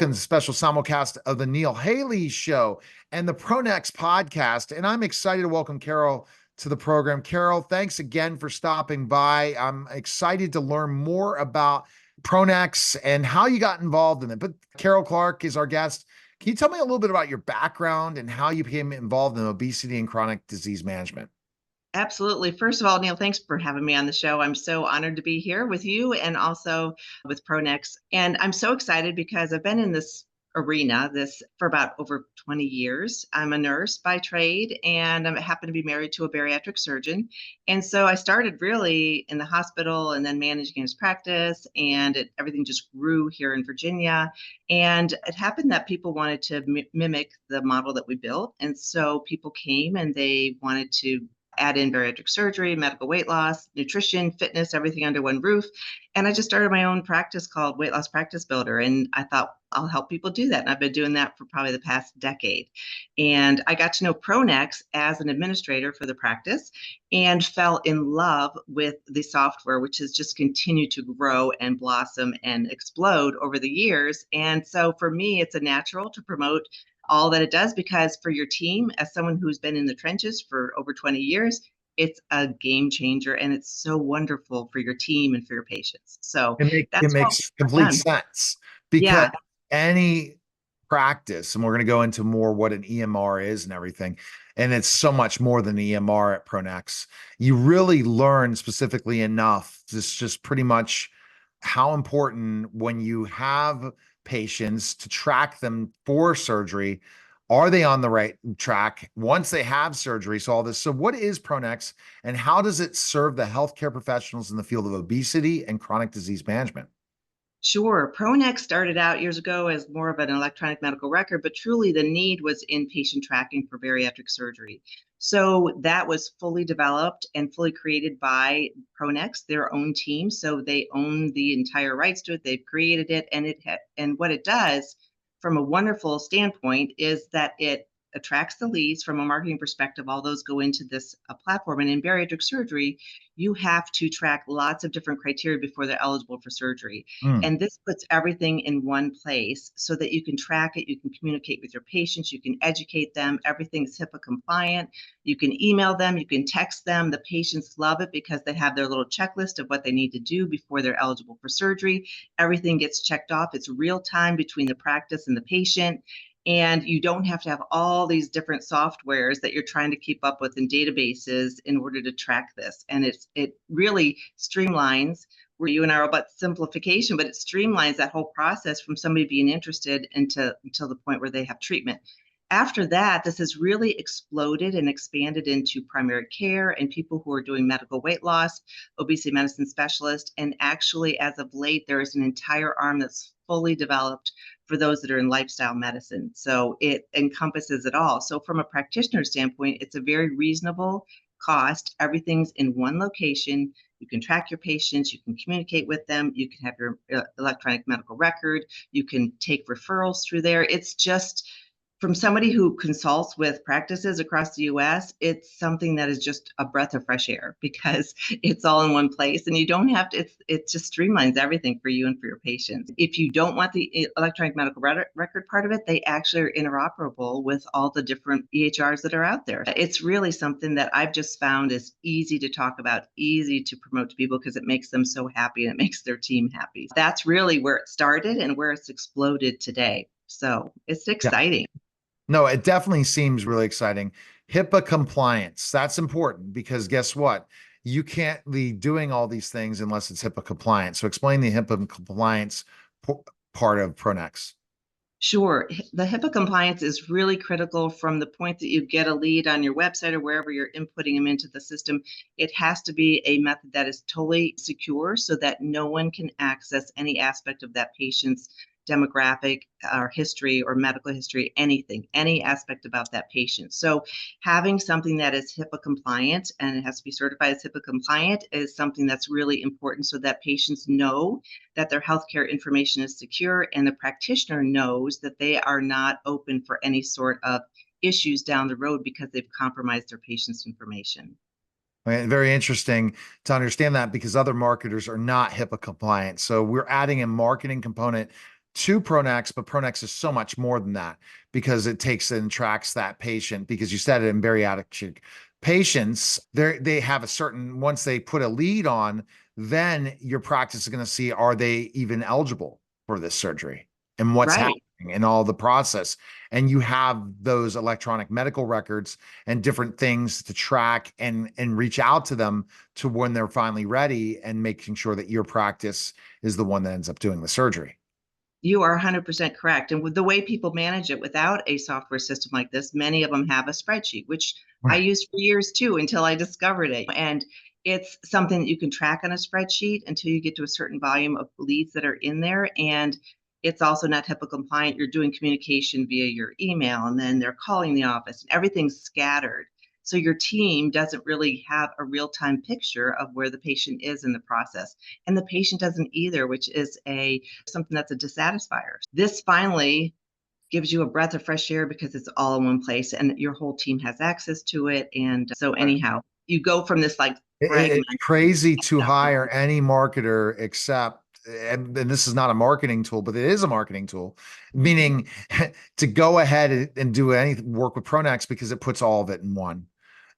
welcome to the special simulcast of the Neil Haley Show and the Pronex podcast. And I'm excited to welcome Karol to the program. Karol, thanks again for stopping by. I'm excited to learn more about Pronex and how you got involved in it. But Karol Clark is our guest. Can you tell me a little bit about your background and how you became involved in obesity and chronic disease management? Absolutely. First of all, Neil, thanks for having me on the show. I'm so honored to be here with you and also with Pronex. And I'm so excited because I've been in this arena for about over 20 years. I'm a nurse by trade and I happen to be married to a bariatric surgeon. And so I started really in the hospital and then managing his practice, and everything just grew here in Virginia. And it happened that people wanted to mimic the model that we built. And so people came and they wanted to add in bariatric surgery, medical weight loss, nutrition, fitness, everything under one roof. And I just started my own practice called Weight Loss Practice Builder. And I thought I'll help people do that. And I've been doing that for probably the past decade. And I got to know Pronex as an administrator for the practice and fell in love with the software, which has just continued to grow and blossom and explode over the years. And so for me, it's a natural to promote all that it does, because for your team, as someone who's been in the trenches for over 20 years, it's a game changer and it's so wonderful for your team and for your patients. So It that's what makes I've complete done. sense because Yeah, any practice, and we're going to go into more what an EMR is and everything, and it's so much more than EMR at Pronex. You really learn specifically enough. This just pretty much how important when you have patients to track them for surgery. Are they on the right track once they have surgery? So all this. So what is Pronex and how does it serve the healthcare professionals in the field of obesity and chronic disease management? sure. Pronex started out years ago as more of an electronic medical record, but truly the need was in patient tracking for bariatric surgery. So that was fully developed and fully created by Pronex, their own team. So they own the entire rights to it. They've created it, and and what it does from a wonderful standpoint is that it attracts the leads from a marketing perspective. All those go into this platform. And in bariatric surgery, you have to track lots of different criteria before they're eligible for surgery. Mm. And this puts everything in one place so that you can track it, you can communicate with your patients, you can educate them. Everything's HIPAA compliant. You can email them, you can text them. The patients love it because they have their little checklist of what they need to do before they're eligible for surgery. Everything gets checked off. It's real time between the practice and the patient. And you don't have to have all these different softwares that you're trying to keep up with in databases in order to track this. And it really streamlines, where you and I are about simplification, but it streamlines that whole process from somebody being interested until the point where they have treatment. After that, this has really exploded and expanded into primary care and people who are doing medical weight loss, obesity medicine specialists. And actually, as of late, there is an entire arm that's fully developed for those that are in lifestyle medicine. So it encompasses it all. So from a practitioner standpoint, it's a very reasonable cost. Everything's in one location. You can track your patients, you can communicate with them, you can have your electronic medical record, you can take referrals through there. It's just, from somebody who consults with practices across the US, it's something that is just a breath of fresh air because it's all in one place and you don't have to, it just streamlines everything for you and for your patients. If you don't want the electronic medical record part of it, they actually are interoperable with all the different EHRs that are out there. It's really something that I've just found is easy to talk about, easy to promote to people because it makes them so happy and it makes their team happy. That's really where it started and where it's exploded today. So it's Yeah. exciting. No, it definitely seems really exciting. HIPAA compliance, that's important because guess what? You can't be doing all these things unless it's HIPAA compliant. So explain the HIPAA compliance part of Pronex. Sure. The HIPAA compliance is really critical from the point that you get a lead on your website or wherever you're inputting them into the system. It has to be a method that is totally secure so that no one can access any aspect of that patient's demographic or history or medical history, anything, any aspect about that patient. So having something that is HIPAA compliant and it has to be certified as HIPAA compliant is something that's really important so that patients know that their healthcare information is secure and the practitioner knows that they are not open for any sort of issues down the road because they've compromised their patient's information. Right, very interesting to understand that because other marketers are not HIPAA compliant. So we're adding a marketing component to Pronex, but Pronex is so much more than that because it takes and tracks that patient. Because you said it in bariatric patients, they have a certain, once they put a lead on, then your practice is going to see, are they even eligible for this surgery and what's Right. happening in all the process. And you have those electronic medical records and different things to track and reach out to them to when they're finally ready and making sure that your practice is the one that ends up doing the surgery. You are 100% correct. And with the way people manage it without a software system like this, many of them have a spreadsheet, which I Right. used for years too until I discovered it. And it's something that you can track on a spreadsheet until you get to a certain volume of leads that are in there. And it's also not HIPAA compliant. You're doing communication via your email, and then they're calling the office, and everything's scattered. So your team doesn't really have a real-time picture of where the patient is in the process. And the patient doesn't either, which is something that's a dissatisfier. This finally gives you a breath of fresh air because it's all in one place and your whole team has access to it. And so anyhow, you go from this like fragment. It's crazy to hire any marketer except, and this is not a marketing tool, but it is a marketing tool, meaning to go ahead and do any work with Pronex because it puts all of it in one.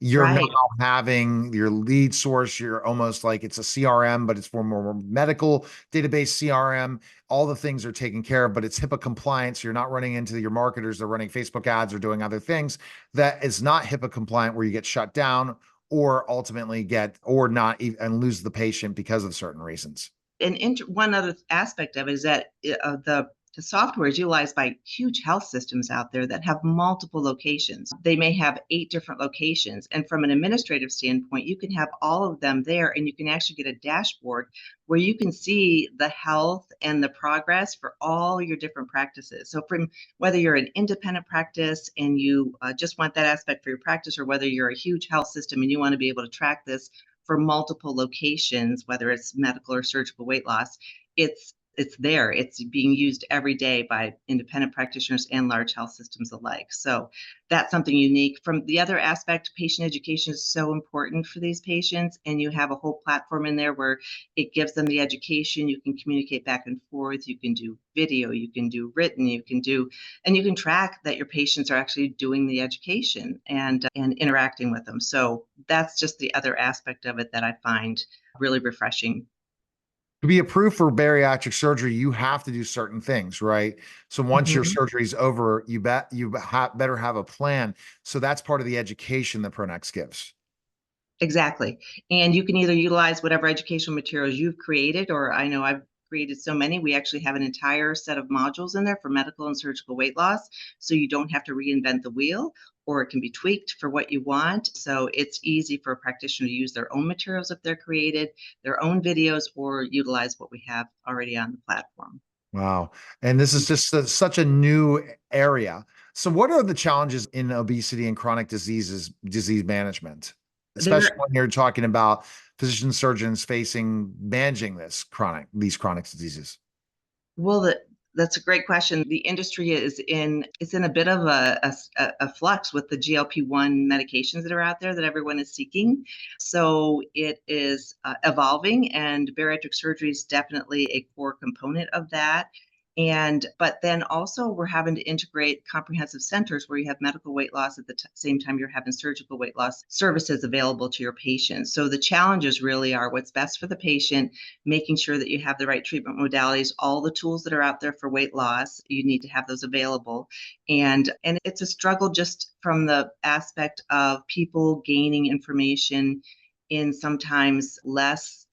You're now Right. having your lead source. You're almost like it's a CRM, but it's for more medical database CRM. All the things are taken care of, but it's HIPAA compliance. You're not running into your marketers. They're running Facebook ads or doing other things that is not HIPAA compliant where you get shut down or ultimately get or not even and lose the patient because of certain reasons. And one other aspect of it is that the software is utilized by huge health systems out there that have multiple locations. They may have 8 different locations. And from an administrative standpoint, you can have all of them there and you can actually get a dashboard where you can see the health and the progress for all your different practices. So from whether you're an independent practice and you just want that aspect for your practice, or whether you're a huge health system and you want to be able to track this for multiple locations, whether it's medical or surgical weight loss, it's there. It's being used every day by independent practitioners and large health systems alike. So that's something unique. From the other aspect, patient education is so important for these patients, and you have a whole platform in there where it gives them the education. You can communicate back and forth. You can do video, you can do written, and you can track that your patients are actually doing the education and interacting with them. So that's just the other aspect of it that I find really refreshing. To be approved for bariatric surgery, you have to do certain things, right? So once your Mhm. surgery is over, better have a plan. So that's part of the education that Pronex gives. Exactly. And you can either utilize whatever educational materials you've created, or I know I've created so many. We actually have an entire set of modules in there for medical and surgical weight loss. So you don't have to reinvent the wheel, or it can be tweaked for what you want. So it's easy for a practitioner to use their own materials if they're created, their own videos, or utilize what we have already on the platform. Wow. And this is just such a new area. So what are the challenges in obesity and chronic disease management, especially There when you're talking about physician surgeons facing managing these chronic diseases? Well, that's a great question. The industry is in a bit of a flux with the GLP-1 medications that are out there that everyone is seeking. So it is evolving, and bariatric surgery is definitely a core component of that. But then also we're having to integrate comprehensive centers where you have medical weight loss at the same time you're having surgical weight loss services available to your patients. So the challenges really are what's best for the patient, making sure that you have the right treatment modalities, all the tools that are out there for weight loss, you need to have those available. And it's a struggle just from the aspect of people gaining information in sometimes less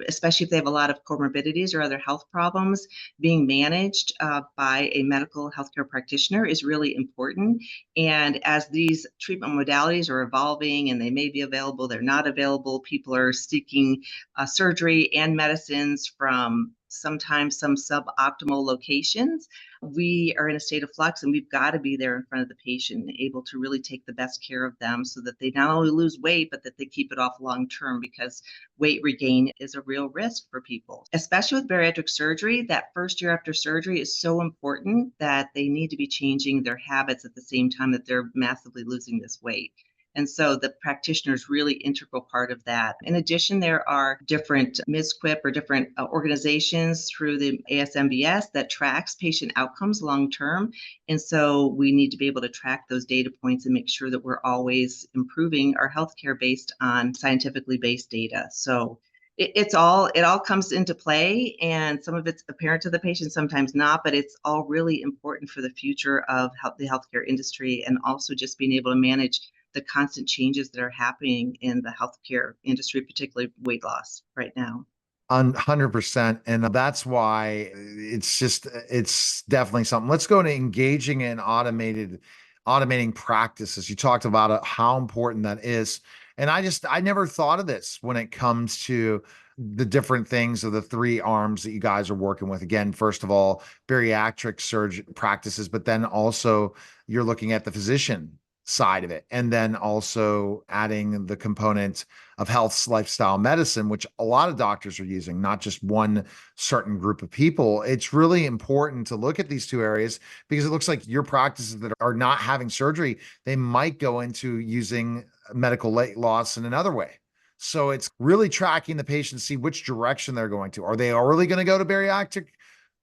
especially if they have a lot of comorbidities or other health problems, being managed by a medical healthcare practitioner is really important. And as these treatment modalities are evolving and they may be available, they're not available, people are seeking surgery and medicines from sometimes some suboptimal locations. We are in a state of flux, and we've got to be there in front of the patient, able to really take the best care of them so that they not only lose weight, but that they keep it off long term, because weight regain is a real risk for people, especially with bariatric surgery. That first year after surgery is so important that they need to be changing their habits at the same time that they're massively losing this weight. And so the practitioner is really integral part of that. In addition, there are different MISQUIP or different organizations through the ASMBS that tracks patient outcomes long term. And so we need to be able to track those data points and make sure that we're always improving our healthcare based on scientifically based data. So it all comes into play, and some of it's apparent to the patient, sometimes not, but it's all really important for the future of the healthcare industry, and also just being able to manage the constant changes that are happening in the healthcare industry, particularly weight loss right now. 100%. And that's why it's definitely something. Let's go to engaging in automating practices. You talked about it, how important that is. And I never thought of this when it comes to the different things of the three arms that you guys are working with. Again, first of all, bariatric surgery practices, but then also you're looking at the physician side of it. And then also adding the component of health lifestyle medicine, which a lot of doctors are using, not just one certain group of people. It's really important to look at these two areas because it looks like your practices that are not having surgery, they might go into using medical weight loss in another way. So it's really tracking the patient to see which direction they're going to. Are they really going to go to bariatric,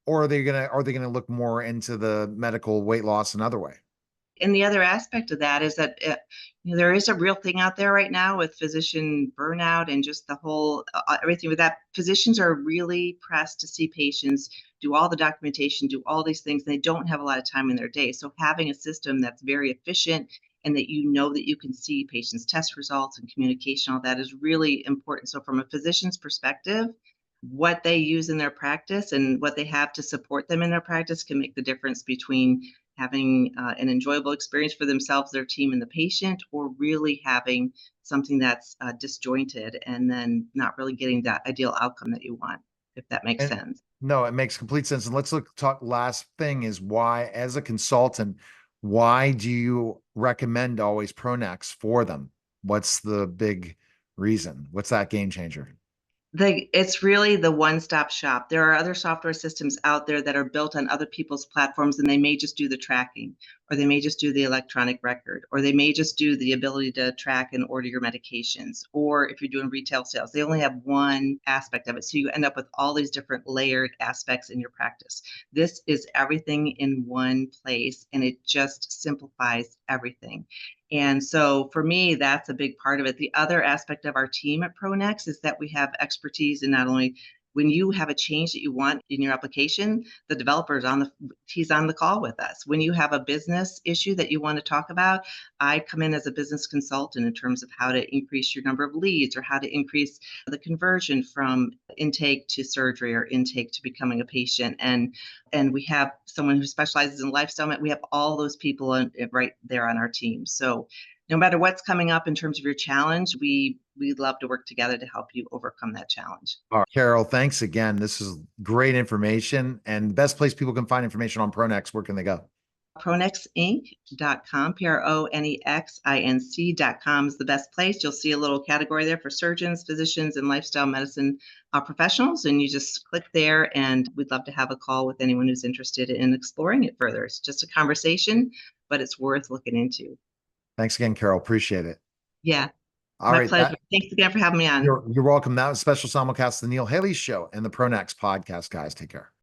or are they going to look more into the medical weight loss another way? And the other aspect of that is that there is a real thing out there right now with physician burnout and just the whole everything with that. Physicians are really pressed to see patients, do all the documentation, do all these things. They don't have a lot of time in their day. So having a system that's very efficient and that you know that you can see patients' test results and communication, all that is really important. So from a physician's perspective, what they use in their practice and what they have to support them in their practice can make the difference between having an enjoyable experience for themselves, their team, and the patient, or really having something that's disjointed and then not really getting that ideal outcome that you want, if that makes And sense. no, it makes complete sense. And let's talk last thing is why, as a consultant, why do you recommend always Pronex for them? What's the big reason? What's that game changer? It's really the one-stop shop. There are other software systems out there that are built on other people's platforms, and they may just do the tracking, or they may just do the electronic record, or they may just do the ability to track and order your medications. Or if you're doing retail sales, they only have one aspect of it. So you end up with all these different layered aspects in your practice. This is everything in one place, and it just simplifies everything. And so for me, that's a big part of it. The other aspect of our team at Pronex is that we have expertise in not only when you have a change that you want in your application, the developer is he's on the call with us. When you have a business issue that you want to talk about, I come in as a business consultant in terms of how to increase your number of leads or how to increase the conversion from intake to surgery or intake to becoming a patient. And we have someone who specializes in lifestyle. We have all those people right there on our team. So no matter what's coming up in terms of your challenge, we love to work together to help you overcome that challenge. All right, Karol, thanks again. This is great information, and the best place people can find information on Pronex, where can they go? Pronexinc.com, Pronexinc.com is the best place. You'll see a little category there for surgeons, physicians, and lifestyle medicine professionals. And you just click there, and we'd love to have a call with anyone who's interested in exploring it further. It's just a conversation, but it's worth looking into. Thanks again, Karol. Appreciate it. Yeah, All my right. pleasure. Thanks again for having me on. You're welcome. That was special simulcast, the Neil Haley Show and the Pronex podcast, guys. Take care.